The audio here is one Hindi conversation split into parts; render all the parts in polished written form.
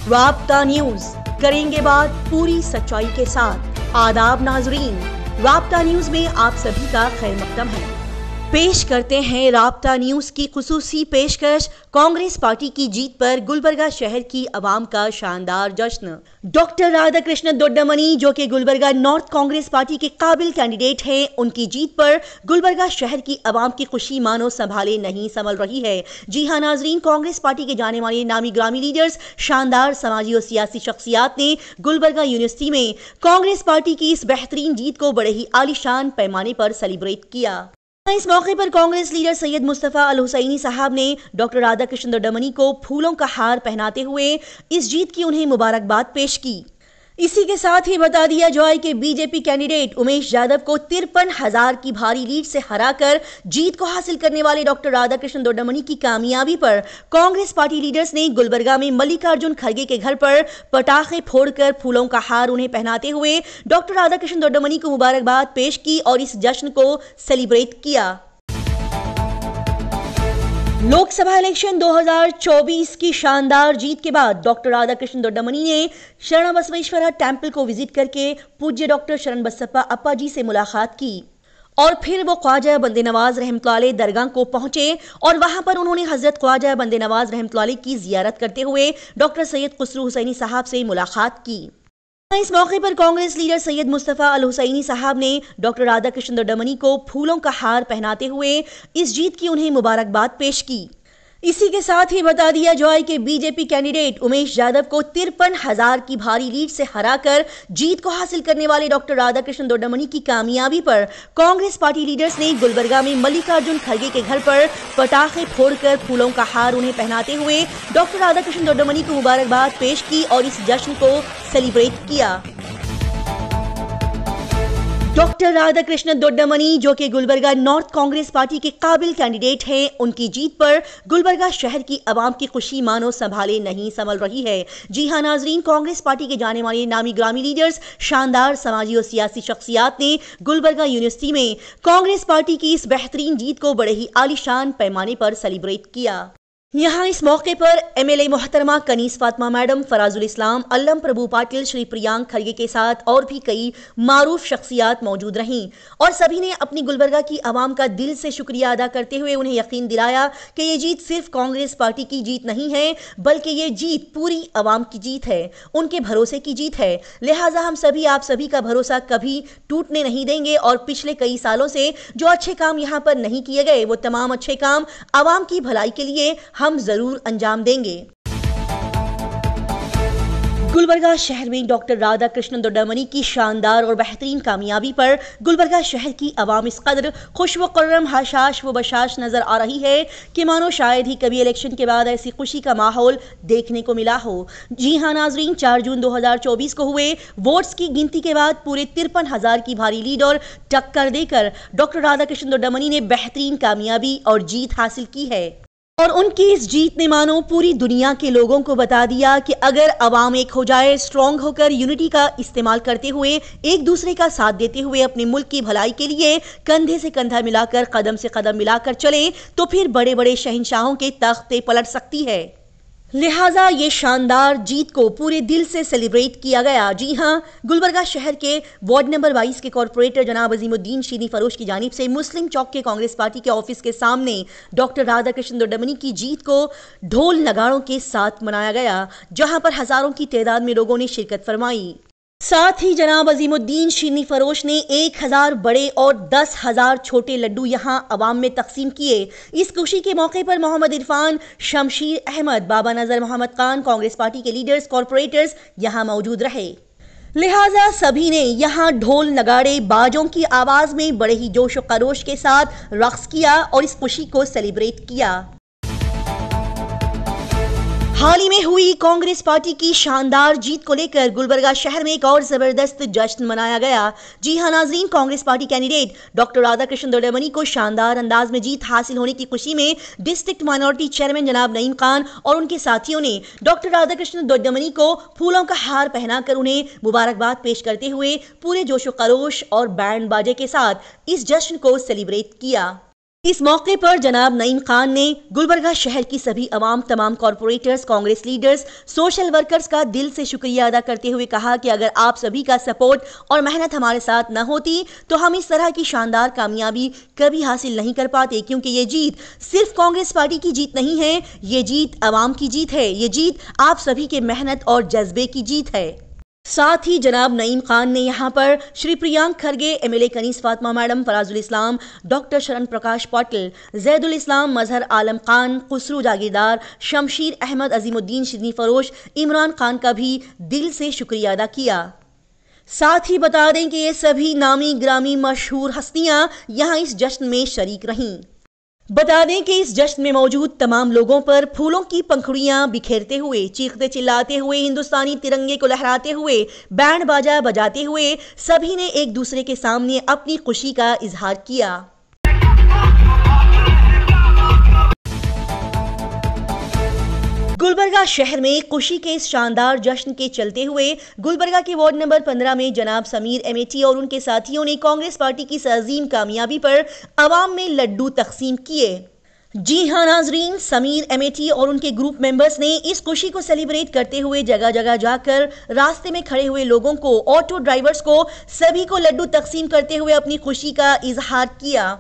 राब्ता न्यूज, करेंगे बात पूरी सच्चाई के साथ। आदाब नाजरीन, राब्ता न्यूज में आप सभी का खैर मकदम है। पेश करते हैं राब्ता न्यूज की खुसूसी पेशकश। कांग्रेस पार्टी की जीत पर गुलबर्गा शहर की आवाम का शानदार जश्न। डॉक्टर राधाकृष्ण दोड्डामनी, जो कि गुलबर्गा नॉर्थ कांग्रेस पार्टी के काबिल कैंडिडेट हैं, उनकी जीत पर गुलबर्गा शहर की आवाम की खुशी मानो संभाले नहीं संभल रही है। जी हां नाजरीन, कांग्रेस पार्टी के जाने माने नामी ग्रामी लीडर्स, शानदार समाजी और सियासी शख्सियात ने गुलबर्गा यूनिवर्सिटी में कांग्रेस पार्टी की इस बेहतरीन जीत को बड़े ही आलीशान पैमाने पर सेलिब्रेट किया। इस मौके पर कांग्रेस लीडर सैयद मुस्तफा अल हुसैनी साहब ने डॉक्टर राधाकृष्ण दोड्डामनी को फूलों का हार पहनाते हुए इस जीत की उन्हें मुबारकबाद पेश की। इसी के साथ ही बता दिया जाए कि बीजेपी कैंडिडेट उमेश यादव को 53,000 की भारी लीड से हराकर जीत को हासिल करने वाले डॉक्टर राधाकृष्ण दोड्डामनी की कामयाबी पर कांग्रेस पार्टी लीडर्स ने गुलबर्गा में मल्लिकार्जुन खड़गे के घर पर पटाखे फोड़कर फूलों का हार उन्हें पहनाते हुए डॉक्टर राधाकृष्ण दोड्डामनी को मुबारकबाद पेश की और इस जश्न को सेलिब्रेट किया। लोकसभा इलेक्शन 2024 की शानदार जीत के बाद डॉक्टर राधाकृष्ण दोड्डामनी ने शरण बसवेश्वरा टेंपल को विजिट करके पूज्य डॉक्टर शरण बसप्पा अप्पा जी से मुलाकात की और फिर वो ख्वाजा बंदे नवाज रहमतुल्लाह अलैह दरगाह को पहुंचे और वहां पर उन्होंने हजरत ख्वाजा बंदे नवाज रहमतुल्लाह अलैह की जियारत करते हुए डॉक्टर सैयद खुसरू हुसैनी साहब से मुलाकात की। इस मौके पर कांग्रेस लीडर सैयद मुस्तफा अल हुसैनी साहब ने डॉक्टर राधाकृष्ण दोड्डामनी को फूलों का हार पहनाते हुए इस जीत की उन्हें मुबारकबाद पेश की। इसी के साथ ही बता दिया जाए कि बीजेपी कैंडिडेट उमेश यादव को 53,000 की भारी लीड से हराकर जीत को हासिल करने वाले डॉक्टर राधाकृष्ण दोड्डामनी की कामयाबी पर कांग्रेस पार्टी लीडर्स ने गुलबर्गा में मल्लिकार्जुन खड़गे के घर पर पटाखे फोड़कर फूलों का हार उन्हें पहनाते हुए डॉक्टर राधाकृष्ण दोड्डामनी को मुबारकबाद पेश की और इस जश्न को सेलिब्रेट किया। डॉक्टर राधाकृष्ण दोड्डामनी, जो कि गुलबर्गा नॉर्थ कांग्रेस पार्टी के काबिल कैंडिडेट हैं, उनकी जीत पर गुलबर्गा शहर की आवाम की खुशी मानो संभाले नहीं संभल रही है। जी हां नाजरीन, कांग्रेस पार्टी के जाने माने नामी ग्रामी लीडर्स, शानदार समाजी और सियासी शख्सियात ने गुलबर्गा यूनिवर्सिटी में कांग्रेस पार्टी की इस बेहतरीन जीत को बड़े ही आलीशान पैमाने पर सेलिब्रेट किया। यहाँ इस मौके पर एमएलए मोहतरमा कनीस फातिमा मैडम, फराजुल इस्लाम, अल्लम प्रभु पाटिल, श्री प्रियांक खड़गे के साथ और भी कई मारूफ शख्सियात मौजूद रहीं और सभी ने अपनी गुलबर्गा की आवाम का दिल से शुक्रिया अदा करते हुए उन्हें यकीन दिलाया कि ये जीत सिर्फ कांग्रेस पार्टी की जीत नहीं है, बल्कि ये जीत पूरी आवाम की जीत है, उनके भरोसे की जीत है। लिहाजा हम सभी आप सभी का भरोसा कभी टूटने नहीं देंगे और पिछले कई सालों से जो अच्छे काम यहाँ पर नहीं किए गए, वो तमाम अच्छे काम आवाम की भलाई के लिए हम जरूर अंजाम देंगे। गुलबर्गा शहर में डॉक्टर राधाकृष्ण दोड्डामनी की शानदार और बेहतरीन कामयाबी पर गुलबर्गा शहर की आवाम इस कदर खुश व कर्रम, हशाश व बशाश नजर आ रही है कि मानो शायद ही कभी इलेक्शन के बाद ऐसी खुशी का माहौल देखने को मिला हो। जी हां नाजरीन, 4 जून 2024 को हुए वोट्स की गिनती के बाद पूरे 53,000 की भारी लीड और टक्कर देकर डॉक्टर राधाकृष्ण दोड्डामनी ने बेहतरीन कामयाबी और जीत हासिल की है और उनकी इस जीत ने मानो पूरी दुनिया के लोगों को बता दिया कि अगर अवाम एक हो जाए, स्ट्रांग होकर यूनिटी का इस्तेमाल करते हुए, एक दूसरे का साथ देते हुए अपने मुल्क की भलाई के लिए कंधे से कंधा मिलाकर, कदम से कदम मिलाकर चले, तो फिर बड़े बड़े शहंशाहों के तख्ते पलट सकती है। लिहाजा ये शानदार जीत को पूरे दिल से सेलिब्रेट किया गया। जी हां, गुलबर्गा शहर के वार्ड नंबर 22 के कॉर्पोरेटर जनाब अजीमुद्दीन शीनी फरोश की जानिब से मुस्लिम चौक के कांग्रेस पार्टी के ऑफिस के सामने डॉक्टर राधाकृष्ण दोड्डामनी की जीत को ढोल नगाड़ों के साथ मनाया गया, जहां पर हजारों की तादाद में लोगों ने शिरकत फरमाई। साथ ही जनाब अजीमुद्दीन शीनी फरोश ने 1000 बड़े और 10,000 छोटे लड्डू यहां अवाम में तकसीम किए। इस खुशी के मौके पर मोहम्मद इरफान, शमशीर अहमद, बाबा नजर मोहम्मद खान, कांग्रेस पार्टी के लीडर्स, कॉर्पोरेटर्स यहां मौजूद रहे। लिहाजा सभी ने यहां ढोल नगाड़े बाजों की आवाज में बड़े ही जोश और खरोश के साथ रक्स किया और इस खुशी को सेलिब्रेट किया। हाल ही में हुई कांग्रेस पार्टी की शानदार जीत को लेकर गुलबर्गा शहर में एक और जबरदस्त जश्न मनाया गया। जी हां नाजरीन, Congress party candidate doctor Radhakrishna Doddamani को शानदार अंदाज में जीत हासिल होने की खुशी में डिस्ट्रिक्ट माइनॉरिटी चेयरमैन जनाब नईम खान और उनके साथियों ने डॉक्टर राधाकृष्ण दोड्डामनी को फूलों का हार पहनाकर उन्हें मुबारकबाद पेश करते हुए पूरे जोशो खरोश और बैंड बाजे के साथ इस जश्न को सेलिब्रेट किया। इस मौके पर जनाब नईम खान ने गुलबर्गा शहर की सभी अवाम, तमाम corporators, Congress leaders, social workers का दिल से शुक्रिया अदा करते हुए कहा कि अगर आप सभी का सपोर्ट और मेहनत हमारे साथ न होती तो हम इस तरह की शानदार कामयाबी कभी हासिल नहीं कर पाते, क्योंकि ये जीत सिर्फ कांग्रेस पार्टी की जीत नहीं है, ये जीत अवाम की जीत है, ये जीत आप सभी के मेहनत और जज्बे की जीत है। साथ ही जनाब नईम खान ने यहां पर श्री प्रियांक खरगे, एमएलए कनीस फातिमा मैडम, फराजुल इस्लाम, डॉक्टर शरण प्रकाश पाटिल, जैदुल इस्लाम, मजहर आलम खान, खुसरू जागीरदार, शमशीर अहमद, अजीमुद्दीन शिदनी फरोश, इमरान खान का भी दिल से शुक्रिया अदा किया। साथ ही बता दें कि ये सभी नामी ग्रामी मशहूर हस्तियां यहां इस जश्न में शरीक रहीं। बता दें कि इस जश्न में मौजूद तमाम लोगों पर फूलों की पंखुड़ियां बिखेरते हुए, चीखते चिल्लाते हुए, हिंदुस्तानी तिरंगे को लहराते हुए, बैंड बाजा बजाते हुए सभी ने एक दूसरे के सामने अपनी खुशी का इजहार किया। गुलबर्गा शहर में खुशी के इस शानदार जश्न के चलते हुए गुलबर्गा के वार्ड नंबर 15 में जनाब समीर एमेटी और उनके साथियों ने कांग्रेस पार्टी की अजीम कामयाबी पर अवाम में लड्डू तकसीम किए। जी हां नाजरीन, समीर एमेटी और उनके ग्रुप मेंबर्स ने इस खुशी को सेलिब्रेट करते हुए जगह जगह जाकर रास्ते में खड़े हुए लोगों को, ऑटो ड्राइवर्स को, सभी को लड्डू तकसीम करते हुए अपनी खुशी का इजहार किया।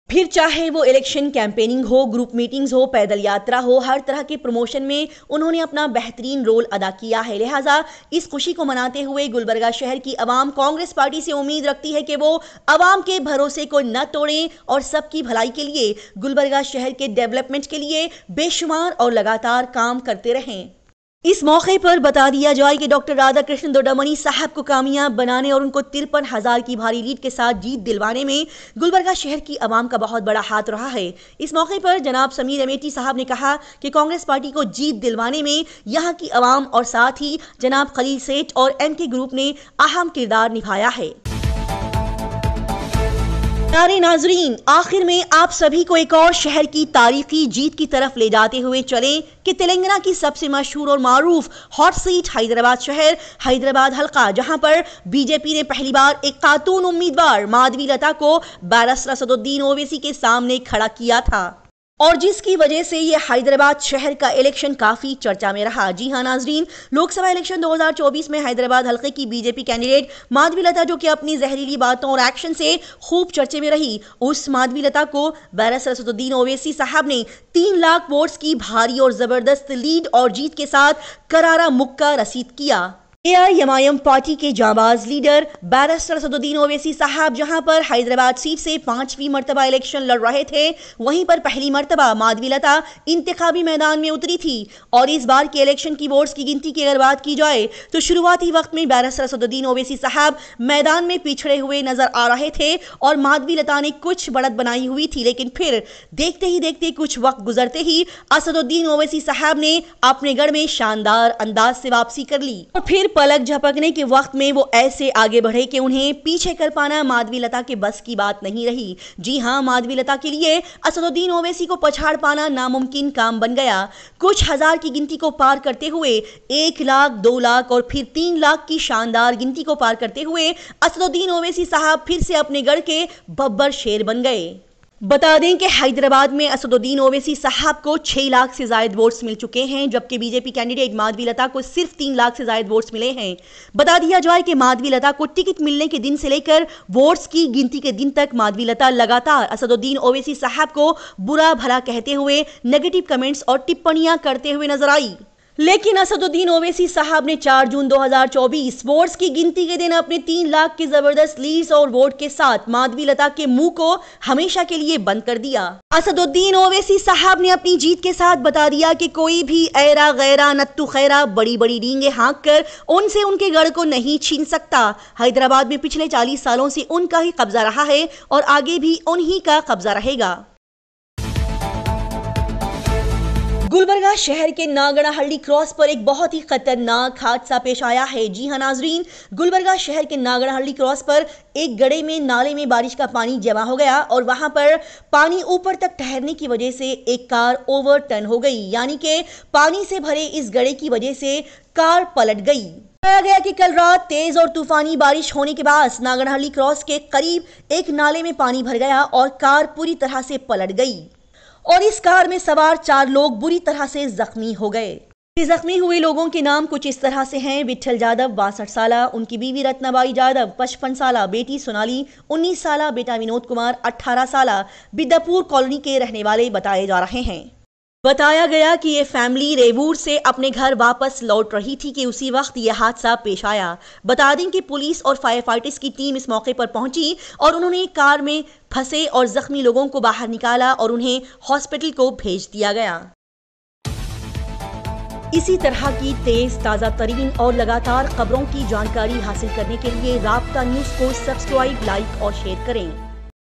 फिर चाहे वो इलेक्शन कैंपेनिंग हो, ग्रुप मीटिंग्स हो, पैदल यात्रा हो, हर तरह के प्रमोशन में उन्होंने अपना बेहतरीन रोल अदा किया है। लिहाजा इस खुशी को मनाते हुए गुलबर्गा शहर की अवाम कांग्रेस पार्टी से उम्मीद रखती है कि वो अवाम के भरोसे को न तोड़ें और सबकी भलाई के लिए, गुलबर्गा शहर के डेवलपमेंट के लिए बेशुमार और लगातार काम करते रहें। इस मौके पर बता दिया जाए कि डॉक्टर राधा कृष्ण दोडामनी साहब को कामयाब बनाने और उनको 53,000 की भारी लीड के साथ जीत दिलवाने में गुलबर्गा शहर की आवाम का बहुत बड़ा हाथ रहा है। इस मौके पर जनाब समीर एमेटी साहब ने कहा कि कांग्रेस पार्टी को जीत दिलवाने में यहां की आवाम और साथ ही जनाब खलील सेठ और एमके ग्रुप ने अहम किरदार निभाया है। प्यारे नाजरीन, आखिर में आप सभी को एक और शहर की तारीखी जीत की तरफ ले जाते हुए चले कि तेलंगाना की सबसे मशहूर और मारूफ हॉट सीट हैदराबाद शहर, हैदराबाद हल्का, जहां पर बीजेपी ने पहली बार एक खातून उम्मीदवार माधवी लता को बैरिस्टर असदुद्दीन ओवैसी के सामने खड़ा किया था और जिसकी वजह से ये हैदराबाद शहर का इलेक्शन काफी चर्चा में रहा। जी हां नाजरीन, लोकसभा इलेक्शन 2024 में हैदराबाद हल्के की बीजेपी कैंडिडेट माधवी लता, जो कि अपनी जहरीली बातों और एक्शन से खूब चर्चे में रही, उस माधवी लता को बैरिस्टर असदुद्दीन ओवैसी साहब ने 3 लाख वोट्स की भारी और जबरदस्त लीड और जीत के साथ करारा मुक्का रसीद किया। एआईएमआईएम पार्टी के जाबाज लीडर बैरिस्टर असदुद्दीन ओवैसी साहब जहां पर हैदराबाद सीट से 5वीं मर्तबा इलेक्शन लड़ रहे थे, वहीं पर पहली मर्तबा माधवी लता इंतखाबी मैदान में उतरी थी। और इस बार के इलेक्शन की वोट्स की गिनती की अगर बात की जाए तो शुरुआती वक्त में बैरिस्टर असदुद्दीन ओवैसी साहब मैदान में पिछड़े हुए नजर आ रहे थे और माधवी लता ने कुछ बढ़त बनाई हुई थी, लेकिन फिर देखते ही देखते कुछ वक्त गुजरते ही असदुद्दीन ओवैसी साहब ने अपने गढ़ में शानदार अंदाज से वापसी कर ली और फिर पलक झपकने के वक्त में वो ऐसे आगे बढ़े कि उन्हें पीछे कर पाना माधवी लता के बस की बात नहीं रही। जी हां, माधवी लता के लिए असदुद्दीन ओवैसी को पछाड़ पाना नामुमकिन काम बन गया। कुछ हजार की गिनती को पार करते हुए 1 लाख, 2 लाख और फिर 3 लाख की शानदार गिनती को पार करते हुए असदुद्दीन ओवैसी साहब फिर से अपने गढ़ के बब्बर शेर बन गए। बता दें कि हैदराबाद में असदुद्दीन ओवैसी साहब को 6 लाख से ज्यादा वोट्स मिल चुके हैं, जबकि बीजेपी कैंडिडेट माधवी लता को सिर्फ 3 लाख से ज्यादा वोट्स मिले हैं। बता दिया जाए कि माधवी लता को टिकट मिलने के दिन से लेकर वोट्स की गिनती के दिन तक माधवी लता लगातार असदुद्दीन ओवैसी साहब को बुरा भला कहते हुए नेगेटिव कमेंट्स और टिप्पणियां करते हुए नजर आई। लेकिन असदुद्दीन ओवैसी साहब ने 4 जून 2024 वोट्स की गिनती के दिन अपने 3 लाख की जबरदस्त लीड्स और वोट के साथ माधवी लता के मुंह को हमेशा के लिए बंद कर दिया। असदुद्दीन ओवैसी साहब ने अपनी जीत के साथ बता दिया कि कोई भी ऐरा गैरा नत्तू खैरा बड़ी बड़ी डींगे हाँक कर उनसे उनके गढ़ को नहीं छीन सकता। हैदराबाद में पिछले 40 सालों से उनका ही कब्जा रहा है और आगे भी उन्हीं का कब्जा रहेगा। गुलबर्गा शहर के नागड़ाहल्ली क्रॉस पर एक बहुत ही खतरनाक हादसा पेश आया है। जी हां नाजरीन, गुलबर्गा शहर के नागड़ाहल्ली क्रॉस पर एक गड्ढे में नाले में बारिश का पानी जमा हो गया और वहां पर पानी ऊपर तक ठहरने की वजह से एक कार ओवरटर्न हो गई, यानी कि पानी से भरे इस गड्ढे की वजह से कार पलट गई। बताया गया कि कल रात तेज और तूफानी बारिश होने के बाद नागनहल्ली क्रॉस के करीब एक नाले में पानी भर गया और कार पूरी तरह से पलट गई और इस कार में सवार 4 लोग बुरी तरह से जख्मी हो गए। जख्मी हुए लोगों के नाम कुछ इस तरह से हैं: विठल यादव 62 साला, उनकी बीवी रत्नाबाई यादव 55 साला, बेटी सोनाली 19 साला, बेटा विनोद कुमार 18 साला बिद्दापुर कॉलोनी के रहने वाले बताए जा रहे हैं। बताया गया कि ये फैमिली रेवूर से अपने घर वापस लौट रही थी कि उसी वक्त यह हादसा पेश आया। बता दें कि पुलिस और फायर फाइटर्स की टीम इस मौके पर पहुंची और उन्होंने कार में फंसे और जख्मी लोगों को बाहर निकाला और उन्हें हॉस्पिटल को भेज दिया गया। इसी तरह की तेज ताज़ा तरीन और लगातार खबरों की जानकारी हासिल करने के लिए राब्ता न्यूज़ को सब्सक्राइब, लाइक और शेयर करें।